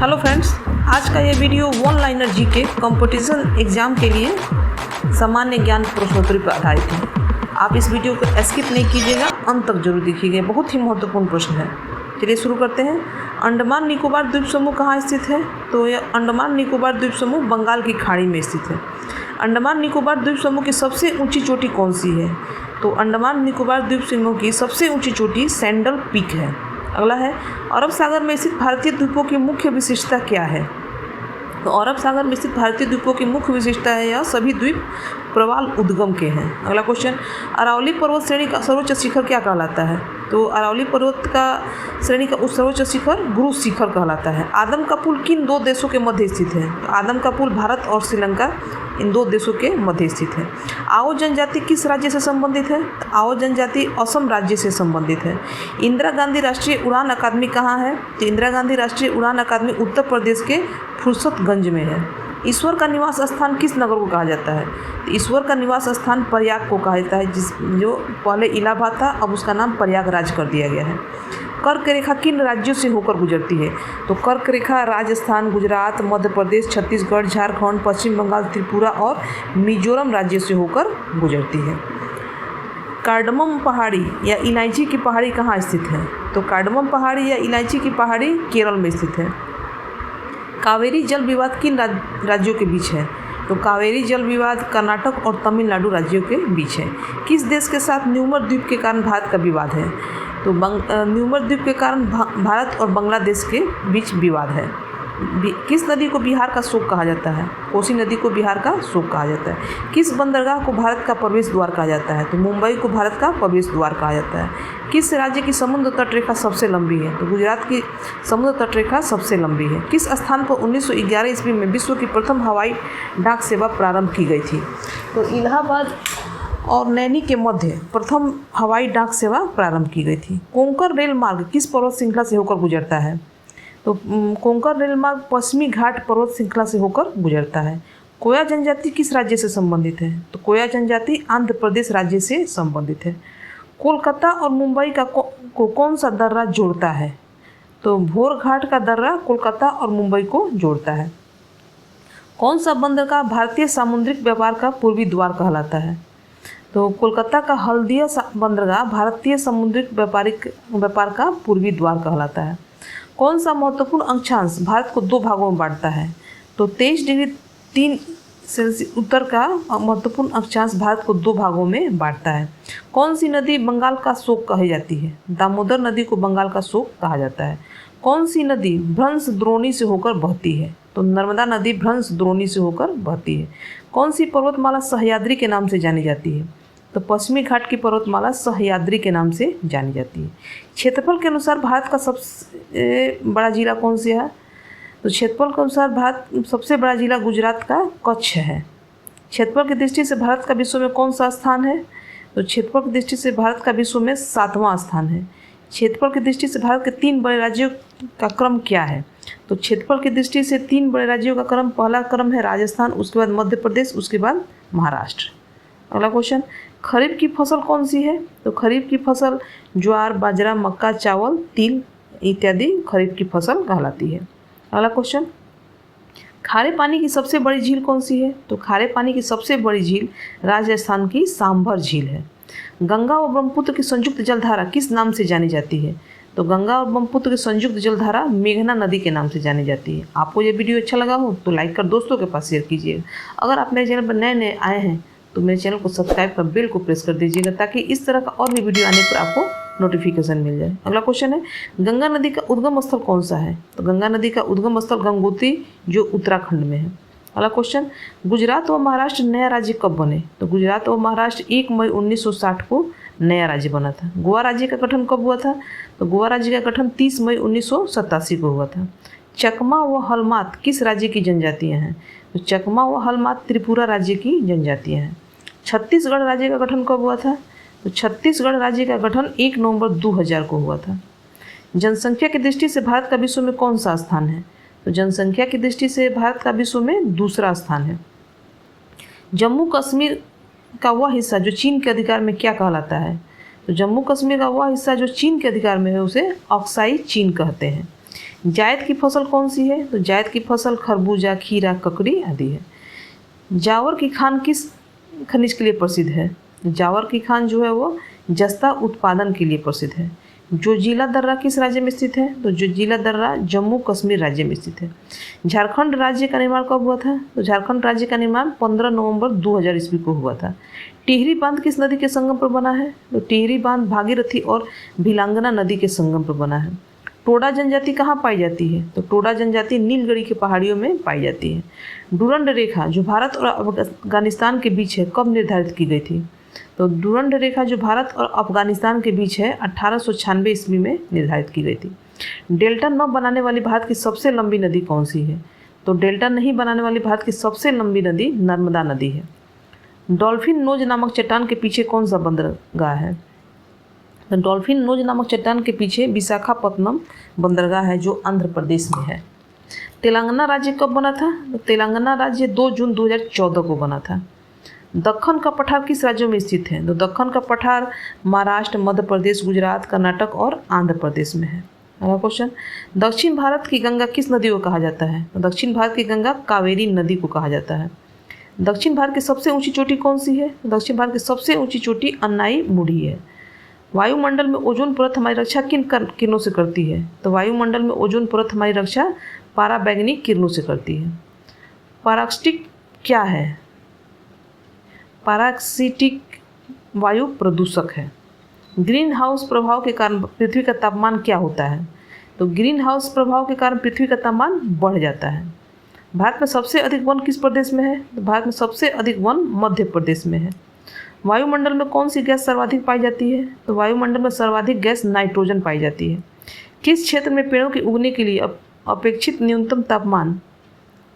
Hello friends, आज का ये video one liner GK competition exam के लिए सामान्य ज्ञान प्रश्नोत्तरी पर आधारित है। आप इस वीडियो को स्किप नहीं कीजिएगा, अंत तक जरूर देखिएगा। बहुत ही महत्वपूर्ण प्रश्न है। चलिए शुरू करते हैं। अंडमान निकोबार द्वीप समूह कहाँ स्थित है? तो यह अंडमान निकोबार द्वीप समूह बंगाल की खाड़ी में स्थित है। अंडमान निकोबार द्वीप समूह की सबसे ऊंची चोटी कौन सी है? तो अंडमान निकोबार द्वीप समूह की सबसे ऊंची चोटी सैंडल पीक है। अगला है, अरब सागर में स्थित भारतीय द्वीपों की मुख्य विशेषता क्या है? तो अरब सागर में स्थित भारतीय द्वीपों की मुख्य विशेषता है यह सभी द्वीप प्रवाल उद्गम के हैं। अगला क्वेश्चन, अरावली पर्वत श्रेणी का सर्वोच्च शिखर क्या कहलाता है? तो अरावली पर्वत का श्रेणी का सर्वोच्च शिखर गुरु शिखर कहलाता है। आदम का पुल किन दो देशों के मध्य स्थित है? तो आदम का पुल भारत और श्रीलंका इन दो देशों के मध्य स्थित है। आओ जनजाति किस राज्य से संबंधित है? तो आओ जनजाति असम राज्य से संबंधित है। इंदिरा गांधी राष्ट्रीय उड़ान अकादमी कहाँ है? तो इंदिरा गांधी राष्ट्रीय उड़ान अकादमी उत्तर प्रदेश के फुर्सतगंज में है। ईश्वर का निवास स्थान किस नगर को कहा जाता है? तो ईश्वर का निवास स्थान प्रयाग को कहा जाता है, जो पहले इलाहाबाद था, अब उसका नाम प्रयागराज कर दिया गया है। कर्क रेखा किन राज्यों से होकर गुजरती है? तो कर्क रेखा राजस्थान, गुजरात, मध्य प्रदेश, छत्तीसगढ़, झारखंड, पश्चिम बंगाल, त्रिपुरा और मिजोरम राज्यों से होकर गुजरती है। कार्डमम पहाड़ी या इलायची की पहाड़ी कहाँ स्थित है? तो कार्डमम पहाड़ी या इलायची की पहाड़ी केरल में स्थित है। कावेरी जल विवाद किन राज्यों के बीच है? तो कावेरी जल विवाद कर्नाटक और तमिलनाडु राज्यों के बीच है। किस देश के साथ न्यूमर द्वीप के कारण भारत का विवाद है? तो न्यूमर द्वीप के कारण भारत और बांग्लादेश के बीच विवाद है। किस नदी को बिहार का शोक कहा जाता है? कोसी नदी को बिहार का शोक कहा जाता है। किस बंदरगाह को भारत का प्रवेश द्वार कहा जाता है? तो मुंबई को भारत का प्रवेश द्वार कहा जाता है। किस राज्य की समुद्र तट रेखा सबसे लंबी है? तो गुजरात की समुद्र तट रेखा सबसे लंबी है। किस स्थान पर 1911 ईस्वी में विश्व की प्रथम हवाई डाक सेवा प्रारंभ की गई थी? तो इलाहाबाद और नैनी के मध्य प्रथम हवाई डाक सेवा प्रारंभ की गई थी। कोंकण रेल मार्ग किस पर्वत श्रृंखला से होकर गुजरता है? तो कोंकण रेल मार्ग पश्चिमी घाट पर्वत श्रृंखला से होकर गुजरता है। कोया जनजाति किस राज्य से संबंधित है? तो कोया जनजाति आंध्र प्रदेश राज्य से संबंधित है। कोलकाता और मुंबई को कौन सा दर्रा जोड़ता है? तो भोर घाट का दर्रा कोलकाता और मुंबई को जोड़ता है। कौन सा बंदरगाह भारतीय सामुद्रिक व्यापार का पूर्वी द्वार कहलाता है? तो कोलकाता का हल्दिया बंदरगाह भारतीय सामुद्रिक व्यापार का पूर्वी द्वार कहलाता है। कौन सा महत्वपूर्ण अक्षांश भारत को दो भागों में बांटता है? तो 23 डिग्री 3 सेल्सियस उत्तर का महत्वपूर्ण अक्षांश भारत को दो भागों में बांटता है। कौन सी नदी बंगाल का शोक कही जाती है? दामोदर नदी को बंगाल का शोक कहा जाता है। कौन सी नदी भ्रंश द्रोणी से होकर बहती है? तो नर्मदा नदी भ्रंश द्रोणी से होकर बहती है। कौन सी पर्वतमाला सह्याद्री के नाम से जानी जाती है? तो पश्चिमी घाट की पर्वतमाला सह्याद्री के नाम से जानी जाती है। क्षेत्रफल के अनुसार भारत का सबसे बड़ा जिला कौन सा है? तो क्षेत्रफल के अनुसार भारत सबसे बड़ा जिला गुजरात का कच्छ है। क्षेत्रफल की दृष्टि से भारत का विश्व में कौन सा स्थान है? तो क्षेत्रफल की दृष्टि से भारत का विश्व में 7वां स्थान है। क्षेत्रफल की दृष्टि से भारत के 3 बड़े राज्यों का क्रम क्या है? तो क्षेत्रफल की दृष्टि से 3 बड़े राज्यों का क्रम, पहला क्रम है राजस्थान, उसके बाद मध्य प्रदेश, उसके बाद महाराष्ट्र। अगला क्वेश्चन, खरीफ की फसल कौन सी है? तो खरीफ की फसल ज्वार, बाजरा, मक्का, चावल, तिल इत्यादि खरीफ की फसल कहलाती है। अगला क्वेश्चन, खारे पानी की सबसे बड़ी झील कौन सी है? तो खारे पानी की सबसे बड़ी झील राजस्थान की सांभर झील है। गंगा और ब्रह्मपुत्र की संयुक्त जलधारा किस नाम से जानी जाती है? तो गंगा और ब्रह्मपुत्र की संयुक्त जलधारा मेघना नदी के नाम से जानी जाती है। आपको ये वीडियो अच्छा लगा हो तो लाइक कर दोस्तों के पास शेयर कीजिएगा। अगर आप मेरे चैनल पर नए आए हैं तो मेरे चैनल को सब्सक्राइब कर बेल को प्रेस कर दीजिएगा, ताकि इस तरह का और भी वीडियो आने पर आपको नोटिफिकेशन मिल जाए। अगला क्वेश्चन है, गंगा नदी का उद्गम स्थल कौन सा है? तो गंगा नदी का उद्गम स्थल गंगोत्री, जो उत्तराखंड में है। अगला क्वेश्चन, गुजरात व महाराष्ट्र नया राज्य कब बने? तो गुजरात और महाराष्ट्र 1 मई 1960 को नया राज्य बना था। गोवा राज्य का गठन कब हुआ था? तो गोवा राज्य का गठन 30 मई 1987 को हुआ था। चकमा व हलमात किस राज्य की जनजातियाँ हैं? तो चकमा व हलमात त्रिपुरा राज्य की जनजातियाँ हैं। छत्तीसगढ़ राज्य का गठन कब हुआ था? तो छत्तीसगढ़ राज्य का गठन 1 नवंबर 2000 को हुआ था। जनसंख्या की दृष्टि से भारत का विश्व में कौन सा स्थान है? तो जनसंख्या की दृष्टि से भारत का विश्व में दूसरा स्थान है। जम्मू कश्मीर का वह हिस्सा जो चीन के अधिकार में क्या कहलाता है? तो जम्मू कश्मीर का वह हिस्सा जो चीन के अधिकार में है उसे ऑक्साई चीन कहते हैं। जायद की फसल कौन सी है? तो जायद की फसल खरबूजा, खीरा, ककड़ी आदि है। जावर की खान किस खनिज के लिए प्रसिद्ध है? जावर की खान जो है वो जस्ता उत्पादन के लिए प्रसिद्ध है। जोजिला दर्रा किस राज्य में स्थित है? तो जोजिला दर्रा जम्मू कश्मीर राज्य में स्थित है। झारखंड राज्य का निर्माण कब हुआ था? तो झारखंड राज्य का निर्माण 15 नवंबर 2000 ईस्वी को हुआ था। टिहरी बांध किस नदी के संगम पर बना है? तो टिहरी बांध भागीरथी और भिलांगना नदी के संगम पर बना है। टोडा जनजाति कहाँ पाई जाती है? तो टोडा जनजाति नीलगिरी की पहाड़ियों में पाई जाती है। डुरंड रेखा जो भारत और अफगानिस्तान के बीच है कब निर्धारित की गई थी? तो डुरंड रेखा जो भारत और अफगानिस्तान के बीच है 1896 ईस्वी में निर्धारित की गई थी। डेल्टा न बनाने वाली भारत की सबसे लंबी नदी कौन सी है? तो डेल्टा नहीं बनाने वाली भारत की सबसे लंबी नदी नर्मदा नदी है। डॉल्फिन नोज नामक चट्टान के पीछे कौन सा बंदरगाह है? तो डॉल्फिन नोज नामक चट्टान के पीछे विशाखापत्तनम बंदरगाह है जो आंध्र प्रदेश में है। तेलंगाना राज्य कब बना था? तो तेलंगाना राज्य 2 जून 2014 को बना था। दक्कन का पठार किस राज्यों में स्थित है? तो दक्कन का पठार महाराष्ट्र, मध्य प्रदेश, गुजरात, कर्नाटक और आंध्र प्रदेश में है। अगला क्वेश्चन, दक्षिण भारत की गंगा किस नदी को कहा जाता है? तो दक्षिण भारत की गंगा कावेरी नदी को कहा जाता है। दक्षिण भारत की सबसे ऊंची चोटी कौन सी है? दक्षिण भारत की सबसे ऊंची चोटी अन्नाई मुड़ी है। वायुमंडल में ओजोन परत हमारी रक्षा किन किरणों से करती है? तो वायुमंडल में ओजोन परत हमारी रक्षा पराबैंगनी किरणों से करती है। पैराक्सीटिक क्या है? पैराक्सीटिक वायु प्रदूषक है। ग्रीन हाउस प्रभाव के कारण पृथ्वी का तापमान क्या होता है? तो ग्रीन हाउस प्रभाव के कारण पृथ्वी का तापमान बढ़ जाता है। भारत में सबसे अधिक वन किस प्रदेश में है? तो भारत में सबसे अधिक वन मध्य प्रदेश में है। वायुमंडल में कौन सी गैस सर्वाधिक पाई जाती है? तो वायुमंडल में सर्वाधिक गैस नाइट्रोजन पाई जाती है। किस क्षेत्र में पेड़ों के उगने के लिए अपेक्षित न्यूनतम तापमान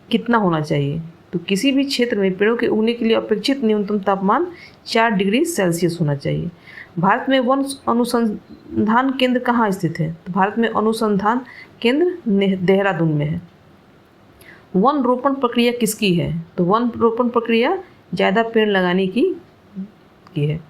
कितना होना चाहिए? तो किसी भी क्षेत्र में पेड़ों के उगने के लिए अपेक्षित न्यूनतम तापमान 4 डिग्री सेल्सियस होना चाहिए। भारत में वन अनुसंधान केंद्र कहाँ स्थित है? तो भारत में अनुसंधान केंद्र देहरादून में है। वन रोपण प्रक्रिया किसकी है? तो वन रोपण प्रक्रिया ज़्यादा पेड़ लगाने की है।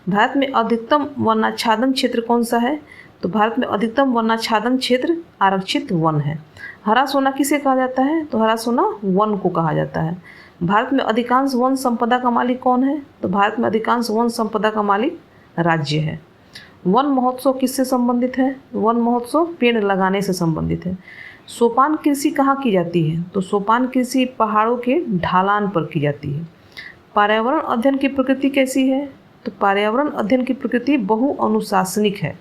भारत में अधिकतम वनाच्छादन क्षेत्र कौन सा है? तो भारत में अधिकतम वनाच्छादन क्षेत्र आरक्षित वन है। हरा सोना किसे कहा जाता है? तो हरा सोना वन को कहा जाता है। भारत में अधिकांश वन संपदा का मालिक कौन है? तो भारत में अधिकांश वन संपदा का मालिक राज्य है। वन महोत्सव किससे संबंधित है? वन महोत्सव पेड़ लगाने से संबंधित है। सोपान कृषि कहाँ की जाती है? तो सोपान कृषि पहाड़ों के ढालान पर की जाती है। पर्यावरण अध्ययन की प्रकृति कैसी है? तो पर्यावरण अध्ययन की प्रकृति बहु अनुशासनिक है।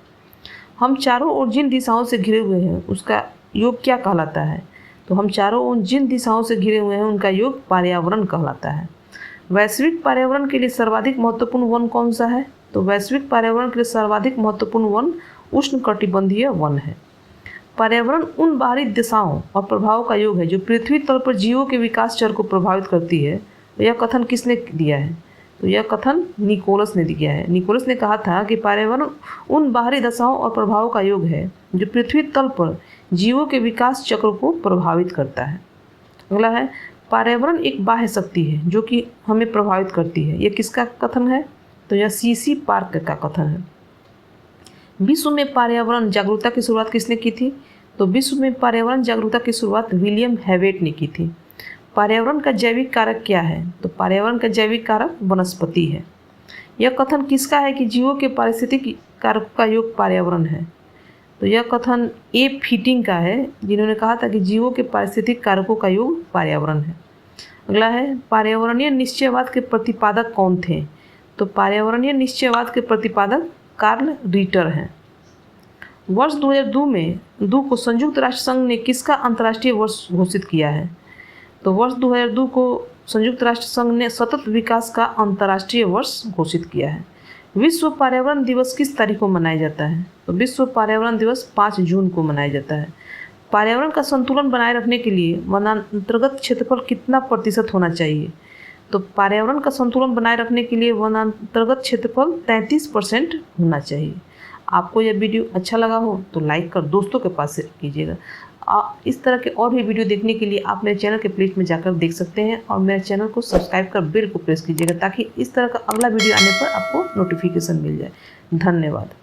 हम चारों ओर जिन दिशाओं से घिरे हुए हैं उसका योग क्या कहलाता है? तो हम चारों ओर जिन दिशाओं से घिरे हुए हैं उनका योग पर्यावरण कहलाता है। वैश्विक पर्यावरण के लिए सर्वाधिक महत्वपूर्ण वन कौन सा है? तो वैश्विक पर्यावरण के लिए सर्वाधिक महत्वपूर्ण वन उष्णकटिबंधीय वन है। पर्यावरण उन बाहरी दिशाओं और प्रभावों का योग है जो पृथ्वी तल पर जीवों के विकास चर को प्रभावित करती है। तो यह कथन किसने दिया है? तो यह कथन निकोलस ने दिया है। निकोलस ने कहा था कि पर्यावरण उन बाहरी दशाओं और प्रभावों का योग है जो पृथ्वी तल पर जीवों के विकास चक्र को प्रभावित करता है। अगला है, पर्यावरण एक बाह्य शक्ति है जो कि हमें प्रभावित करती है। यह किसका कथन है? तो यह सीसी पार्क का कथन है। विश्व में पर्यावरण जागरूकता की शुरुआत किसने की थी? तो विश्व में पर्यावरण जागरूकता की शुरुआत विलियम हेवेट ने की थी। पर्यावरण का जैविक कारक क्या है? तो पर्यावरण का जैविक कारक वनस्पति है। यह कथन किसका है कि जीवों के पारिस्थितिक कारक का योग पर्यावरण है? तो यह कथन ए फिटिंग का है जिन्होंने कहा था कि जीवों के पारिस्थितिक कारकों का योग पर्यावरण है। अगला है, पर्यावरणीय निश्चयवाद के प्रतिपादक कौन थे? तो पर्यावरणीय निश्चयवाद के प्रतिपादक कार्ल रिटर हैं। वर्ष 2002 को संयुक्त राष्ट्र संघ ने किसका अंतर्राष्ट्रीय वर्ष घोषित किया है? तो वर्ष 2002 को संयुक्त राष्ट्र संघ ने सतत विकास का अंतर्राष्ट्रीय वर्ष घोषित किया है। विश्व पर्यावरण दिवस किस तारीख को मनाया जाता है? तो विश्व पर्यावरण दिवस 5 जून को मनाया जाता है। पर्यावरण का संतुलन बनाए रखने के लिए वनांतर्गत क्षेत्रफल कितना प्रतिशत होना चाहिए? तो पर्यावरण का संतुलन बनाए रखने के लिए वनांतर्गत क्षेत्रफल 33% होना चाहिए। आपको यह वीडियो अच्छा लगा हो तो लाइक कर दोस्तों के पास शेयर कीजिएगा। इस तरह के और भी वीडियो देखने के लिए आप मेरे चैनल के प्लेलिस्ट में जाकर देख सकते हैं और मेरे चैनल को सब्सक्राइब कर बेल को प्रेस कीजिएगा ताकि इस तरह का अगला वीडियो आने पर आपको नोटिफिकेशन मिल जाए। धन्यवाद।